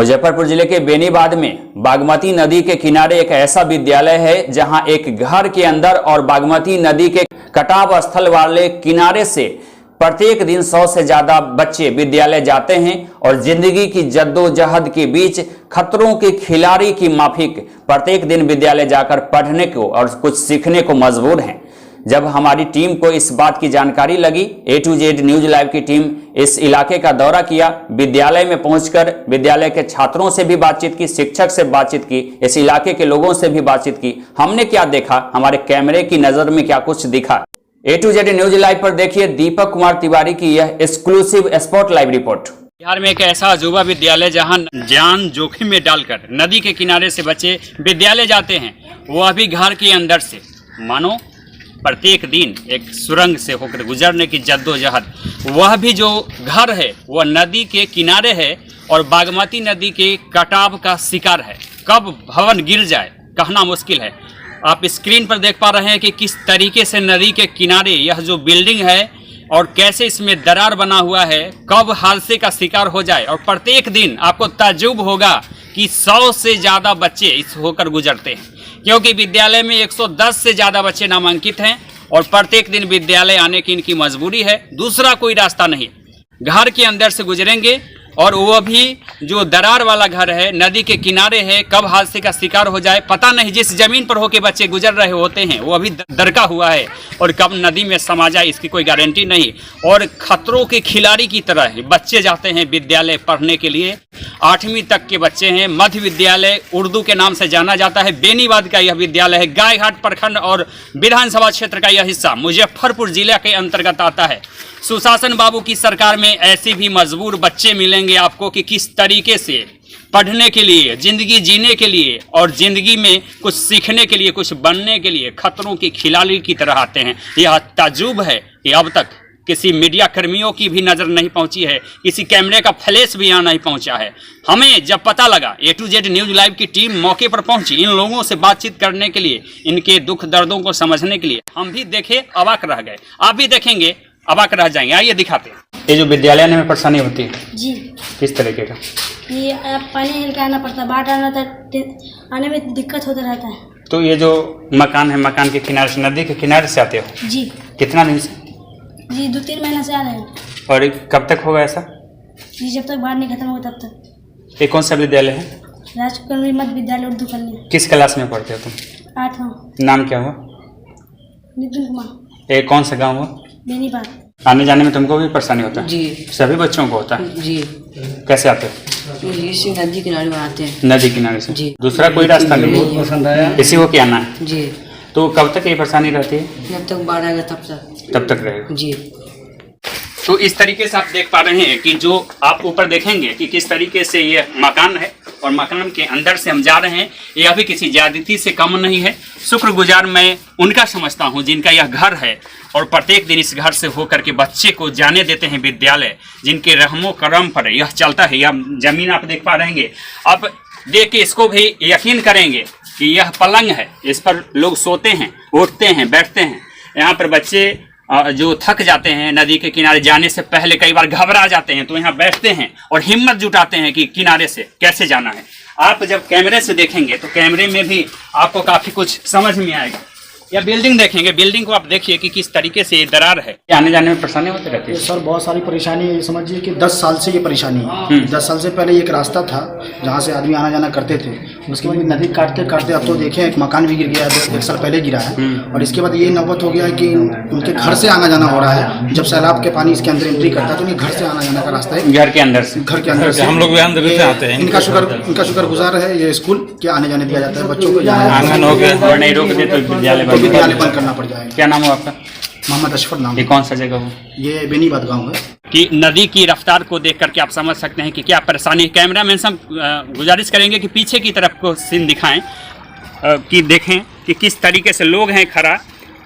मुजफ्फरपुर जिले के बेनीबाद में बागमती नदी के किनारे एक ऐसा विद्यालय है जहां एक घर के अंदर और बागमती नदी के कटाव स्थल वाले किनारे से प्रत्येक दिन 100 से ज्यादा बच्चे विद्यालय जाते हैं और जिंदगी की जद्दोजहद के बीच खतरों के खिलाड़ी की माफिक प्रत्येक दिन विद्यालय जाकर पढ़ने को और कुछ सीखने को मजबूर हैं। जब हमारी टीम को इस बात की जानकारी लगी, A to Z news live की टीम इस इलाके का दौरा किया, विद्यालय में पहुंचकर विद्यालय के छात्रों से भी बातचीत की, शिक्षक से बातचीत की, इस इलाके के लोगों से भी बातचीत की। हमने क्या देखा, हमारे कैमरे की नजर में क्या कुछ दिखा, A to Z news live पर देखिए दीपक कुमार तिवारी की यह exclusive spot live report. Bihar में एक ऐसा अजूबा विद्यालय जहां जान जोखिम में डालकर नदी के किनारे से बच्चे विद्यालय जाते हैं, वह भी घर के अंदर से। मानो प्रत्येक दिन एक सुरंग से होकर गुजरने की जद्दोजहद। वह भी जो घर है वह नदी के किनारे है और बागमती नदी के कटाव का शिकार है। कब भवन गिर जाए कहना मुश्किल है। आप स्क्रीन पर देख पा रहे हैं कि किस तरीके से नदी के किनारे यह जो बिल्डिंग है और कैसे इसमें दरार बना हुआ है, कब हादसे का शिकार हो जाए। और प्रत्येक दिन आपको ताज्जुब होगा कि 100 से ज़्यादा बच्चे इस होकर गुजरते हैं, क्योंकि विद्यालय में 110 से ज़्यादा बच्चे नामांकित हैं और प्रत्येक दिन विद्यालय आने की इनकी मजबूरी है। दूसरा कोई रास्ता नहीं, घर के अंदर से गुजरेंगे और वह भी जो दरार वाला घर है, नदी के किनारे है, कब हादसे का शिकार हो जाए पता नहीं। जिस जमीन पर होके बच्चे गुजर रहे होते हैं वो अभी दरका हुआ है और कब नदी में समा जाए इसकी कोई गारंटी नहीं। और खतरों के खिलाड़ी की तरह बच्चे जाते हैं विद्यालय पढ़ने के लिए। 8वीं तक के बच्चे हैं। मध्य विद्यालय उर्दू के नाम से जाना जाता है। बेनीबाद का यह विद्यालय है। गायघाट प्रखंड और विधानसभा क्षेत्र का यह हिस्सा मुजफ्फरपुर जिले के अंतर्गत आता है। सुशासन बाबू की सरकार में ऐसे भी मजबूर बच्चे मिलेंगे आपको कि किस तरीके से पढ़ने के लिए, जिंदगी जीने के लिए और जिंदगी में कुछ सीखने के लिए, कुछ बनने के लिए खतरों के खिलाड़ी की तरह आते हैं। यह ताज्जुब है कि अब तक किसी मीडिया कर्मियों की भी नज़र नहीं पहुंची है, किसी कैमरे का फ्लैश भी यहाँ नहीं पहुंचा है। हमें जब पता लगा, A to Z news live की टीम मौके पर पहुंची इन लोगों से बातचीत करने के लिए, इनके दुख दर्दों को समझने के लिए। हम भी देखे, अवाक रह गए। आप भी देखेंगे, अवाक रह जाएंगे। आइए दिखाते हैं। ये जो विद्यालय में परेशानी होती है जी, किस तरीके का? ये पानी हिल के आना पड़ता है, बाढ़ आना था, आने में दिक्कत होता रहता है। तो ये जो मकान है, मकान के किनारे से, नदी के किनारे से आते हो? जी। कितना दिन से? जी 2-3 महीना से आ रहे हैं। और कब तक होगा ऐसा? जी जब तक बाढ़ नहीं खत्म होगा तब तक। ये कौन सा विद्यालय है? राजकमल मध्य विद्यालय उर्दू कन्या। किस क्लास में पढ़ते हो तुम? 8वां। नाम क्या हुआ? नितिन कुमार। ये कौन सा गाँव हुआ? बेनीबाद। आने जाने में तुमको भी परेशानी होता है? जी। सभी बच्चों को होता है? जी। कैसे आते हो? इसी नदी किनारे आते हैं। नदी किनारे से? जी। दूसरा कोई रास्ता नहीं? पसंद आया इसी को क्या आना है? जी। तो कब तक ये परेशानी रहती है? जब तक बाढ़ आएगा तब तक रहेगा। जी। तो इस तरीके से आप देख पा रहे हैं कि जो आप ऊपर देखेंगे कि किस तरीके से ये मकान है और मकान के अंदर से हम जा रहे हैं। यह भी किसी ज्यादती से कम नहीं है। शुक्रगुजार मैं उनका समझता हूं जिनका यह घर है और प्रत्येक दिन इस घर से होकर के बच्चे को जाने देते हैं विद्यालय, जिनके रहमो करम पर यह चलता है। यह जमीन आप देख पा रहे हैं। अब देख के इसको भी यकीन करेंगे कि यह पलंग है, इस पर लोग सोते हैं, उठते हैं, बैठते हैं। यहाँ पर बच्चे जो थक जाते हैं, नदी के किनारे जाने से पहले कई बार घबरा जाते हैं, तो यहाँ बैठते हैं और हिम्मत जुटाते हैं कि किनारे से कैसे जाना है। आप जब कैमरे से देखेंगे तो कैमरे में भी आपको काफ़ी कुछ समझ में आएगा। या बिल्डिंग देखेंगे, बिल्डिंग को आप देखिए कि किस तरीके से ये दरार है। आने जाने में परेशानी होती रहती है? सर बहुत सारी परेशानी है। ये समझिए कि 10 साल से ये परेशानी है। 10 साल से पहले एक रास्ता था जहाँ से आदमी आना जाना करते थे, उसके बाद नदी काटते काटते अब तो देखें एक मकान भी गिर गया है, 1 साल पहले गिरा है। और इसके बाद ये नौबत हो गया है कि उनके घर से आना जाना हो रहा है। जब सैलाब के पानी इसके अंदर एंट्री करता है तो उन्हें घर से आना जाना का रास्ता है, घर के अंदर से। हम लोग भी आते हैं। इनका शुक्रगुजार है ये स्कूल के आने जाने दिया जाता है बच्चों को। नहीं रोकते तो विद्यालय बंद करना पड़ जाएगा। क्या नाम है आपका? मोहम्मद अशफर नाम। ये कौन सा जगह हो? ये बेनीबाद गांव है। कि नदी की रफ्तार को देख करके आप समझ सकते हैं कि क्या परेशानी है। कैमरामैन से हम गुजारिश करेंगे कि पीछे की तरफ को सीन दिखाएं, कि देखें कि किस तरीके से लोग हैं खड़ा।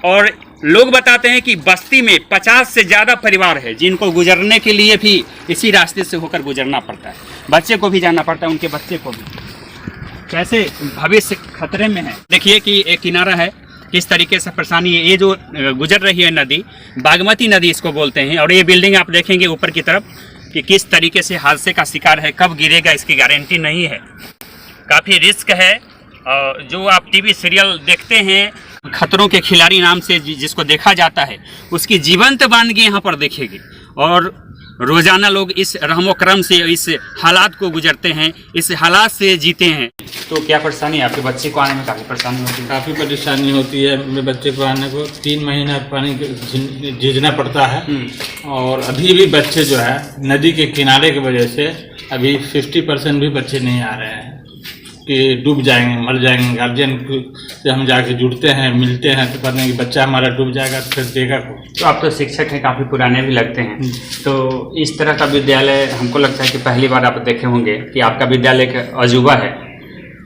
और लोग बताते हैं कि बस्ती में 50 से ज़्यादा परिवार है जिनको गुजरने के लिए भी इसी रास्ते से होकर गुजरना पड़ता है। बच्चे को भी जाना पड़ता है, उनके बच्चे को भी। कैसे भविष्य खतरे में है। देखिए कि एक किनारा है, किस तरीके से परेशानी है। ये जो गुजर रही है नदी, बागमती नदी इसको बोलते हैं। और ये बिल्डिंग आप देखेंगे ऊपर की तरफ, कि किस तरीके से हादसे का शिकार है, कब गिरेगा इसकी गारंटी नहीं है, काफ़ी रिस्क है। जो आप टीवी सीरियल देखते हैं खतरों के खिलाड़ी नाम से जिसको देखा जाता है, उसकी जीवंत वानगी यहाँ पर देखेगी और रोजाना लोग इस रहमो करम से इस हालात को गुजरते हैं, इस हालात से जीते हैं। तो क्या परेशानी है आपके बच्चे को आने में? काफ़ी परेशानी होती है। काफ़ी परेशानी होती है मेरे बच्चे को आने को, 3 महीना पानी झींझना पड़ता है। और अभी भी बच्चे जो है नदी के किनारे की वजह से अभी 50% भी बच्चे नहीं आ रहे हैं कि डूब जाएंगे, मर जाएंगे। गार्जियन से हम जाके जुड़ते हैं, मिलते हैं तो कहते हैं कि बच्चा हमारा डूब जाएगा तो फिर देगा को। तो आप तो शिक्षक हैं, काफ़ी पुराने भी लगते हैं, तो इस तरह का विद्यालय हमको लगता है कि पहली बार आप देखे होंगे कि आपका विद्यालय एक अजूबा है।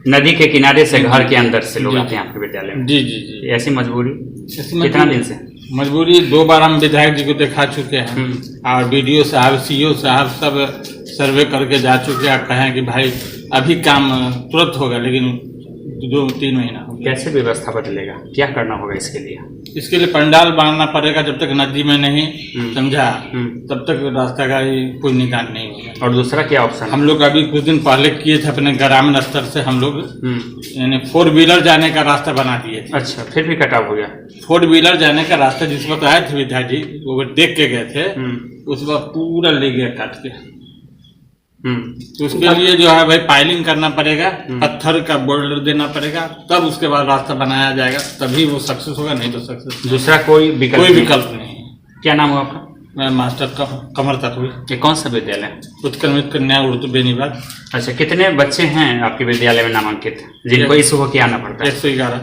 नदी के किनारे से घर के अंदर से लोग आते हैं आपके विद्यालय में। जी जी जी। ऐसी मजबूरी कितना दिन से? मजबूरी 2 बार हम विधायक जी को दिखा चुके हैं और BDO साहब, CO साहब सब सर्वे करके जा चुके हैं। कहें कि भाई अभी काम तुरंत होगा, लेकिन 2-3 महीना हो गया। कैसे व्यवस्था बदलेगा, क्या करना होगा इसके लिए? इसके लिए पंडाल बांधना पड़ेगा। जब तक नदी में नहीं समझा तब तक रास्ता का कोई निकाल नहीं होगा। और दूसरा क्या ऑप्शन? हम लोग अभी कुछ दिन पहले किए थे अपने ग्रामीण स्तर से, हम लोग यानी 4 व्हीलर जाने का रास्ता बना दिए थे। अच्छा, फिर भी कटाव हो गया? 4 व्हीलर जाने का रास्ता जिस वक्त आए थे विधायक जी, वो देख के गए थे, उस वक्त पूरा ले गया काट के। तो उसके लिए जो है भाई पाइलिंग करना पड़ेगा, पत्थर का बोल्डर देना पड़ेगा, तब उसके बाद रास्ता बनाया जाएगा, तभी वो सक्सेस होगा, नहीं तो सक्सेस। दूसरा कोई विकल्प नहीं। क्या नाम है आपका? मैं मास्टर कमर तकवी। ये कौन सा विद्यालय? उत्क्रमित कन्या उर्दू बेनीबाद। अच्छा, कितने बच्चे हैं आपके विद्यालय में नामांकित जिनको इस होके आना पड़ता है? 111।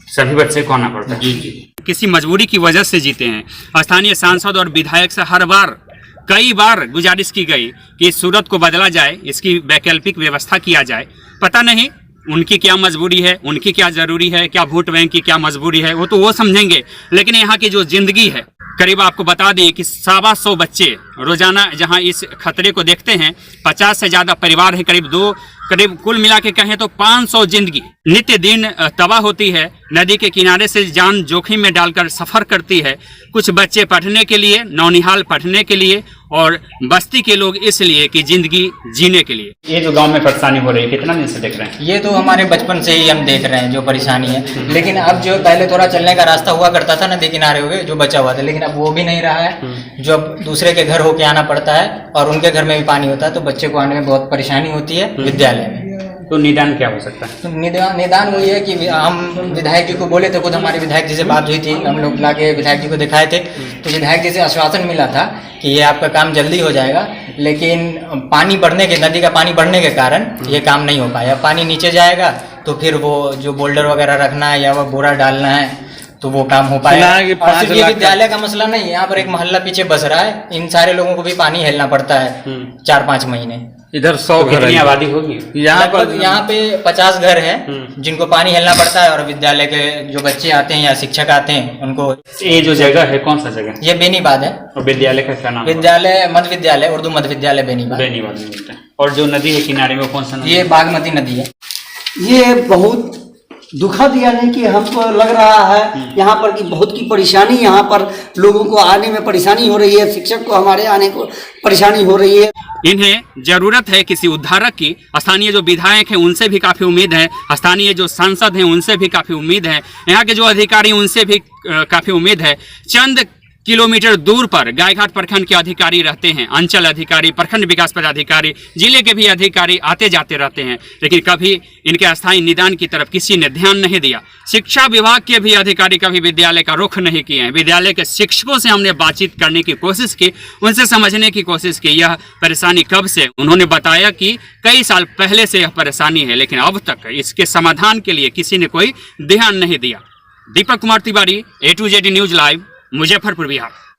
सभी बच्चे को आना पड़ता है? जी जी। किसी मजबूरी की वजह से जीते हैं। स्थानीय सांसद और विधायक से हर बार कई बार गुजारिश की गई कि इस सूरत को बदला जाए, इसकी वैकल्पिक व्यवस्था किया जाए। पता नहीं उनकी क्या मजबूरी है, उनकी क्या जरूरी है, क्या वोट बैंक की क्या मजबूरी है, वो तो वो समझेंगे। लेकिन यहाँ की जो जिंदगी है, करीब आपको बता दें कि 125 बच्चे रोजाना जहाँ इस खतरे को देखते हैं, 50 से ज़्यादा परिवार है, करीब कुल मिला के कहें तो 500 जिंदगी नित्य दिन तबाह होती है। नदी के किनारे से जान जोखिम में डालकर सफ़र करती है। कुछ बच्चे पढ़ने के लिए, नौनिहाल पढ़ने के लिए, और बस्ती के लोग इसलिए कि जिंदगी जीने के लिए। ये जो गांव में परेशानी हो रही है, कितना दिन से देख रहे हैं? ये तो हमारे बचपन से ही हम देख रहे हैं जो परेशानी है। लेकिन अब जो पहले थोड़ा चलने का रास्ता हुआ करता था नदी किनारे हुए जो बचा हुआ था, लेकिन अब वो भी नहीं रहा है। जो अब दूसरे के घर होके आना पड़ता है और उनके घर में भी पानी होता है, तो बच्चे को आने में बहुत परेशानी होती है विद्यालय में। तो निदान क्या हो सकता है? तो निदान वही है कि हम विधायक जी को बोले थे, खुद हमारे विधायक जी से बात हुई थी, हम लोग लाके विधायक जी को दिखाए थे, तो विधायक जी से आश्वासन मिला था कि ये आपका काम जल्दी हो जाएगा। लेकिन पानी बढ़ने के, नदी का पानी बढ़ने के कारण ये काम नहीं हो पाया। पानी नीचे जाएगा तो फिर वो जो बोल्डर वगैरह रखना है या वो बोरा डालना है तो वो काम हो पाएगा। और सिर्फ ये विद्यालय का मसला नहीं है, यहाँ पर एक मोहल्ला पीछे बस रहा है, इन सारे लोगों को भी पानी हेलना पड़ता है 4-5 महीने। इधर 100 घर कितनी आबादी होगी? यहाँ पे 50 घर हैं जिनको पानी हेलना पड़ता है, और विद्यालय के जो बच्चे आते हैं या शिक्षक आते हैं उनको। ये जो जगह है कौन सा जगह? ये बेनीबाद है। और विद्यालय का क्या नाम? विद्यालय मध्य विद्यालय, उर्दू मध्य विद्यालय बेनीबाद। बेनीबाद में मिलता है। और जो नदी है किनारे में, कौन सा नदी? ये बागमती नदी है। ये बहुत दुखद यानी कि हमको लग रहा है यहाँ पर कि बहुत की परेशानी, यहाँ पर लोगों को आने में परेशानी हो रही है, शिक्षक को हमारे आने को परेशानी हो रही है। इन्हें जरूरत है किसी उद्धारक की। स्थानीय जो विधायक हैं उनसे भी काफ़ी उम्मीद है, स्थानीय जो सांसद हैं उनसे भी काफ़ी उम्मीद है, यहाँ के जो अधिकारी उनसे भी काफ़ी उम्मीद है। चंद किलोमीटर दूर पर गायघाट प्रखंड के अधिकारी रहते हैं, अंचल अधिकारी, प्रखंड विकास पदाधिकारी, जिले के भी अधिकारी आते जाते रहते हैं, लेकिन कभी इनके अस्थायी निदान की तरफ किसी ने ध्यान नहीं दिया। शिक्षा विभाग के भी अधिकारी कभी विद्यालय का रुख नहीं किए हैं। विद्यालय के शिक्षकों से हमने बातचीत करने की कोशिश की, उनसे समझने की कोशिश की यह परेशानी कब से। उन्होंने बताया कि कई साल पहले से यह परेशानी है, लेकिन अब तक इसके समाधान के लिए किसी ने कोई ध्यान नहीं दिया। Deepak Kumar Tiwari, A to Z news live, Muzaffarpur, Bihar.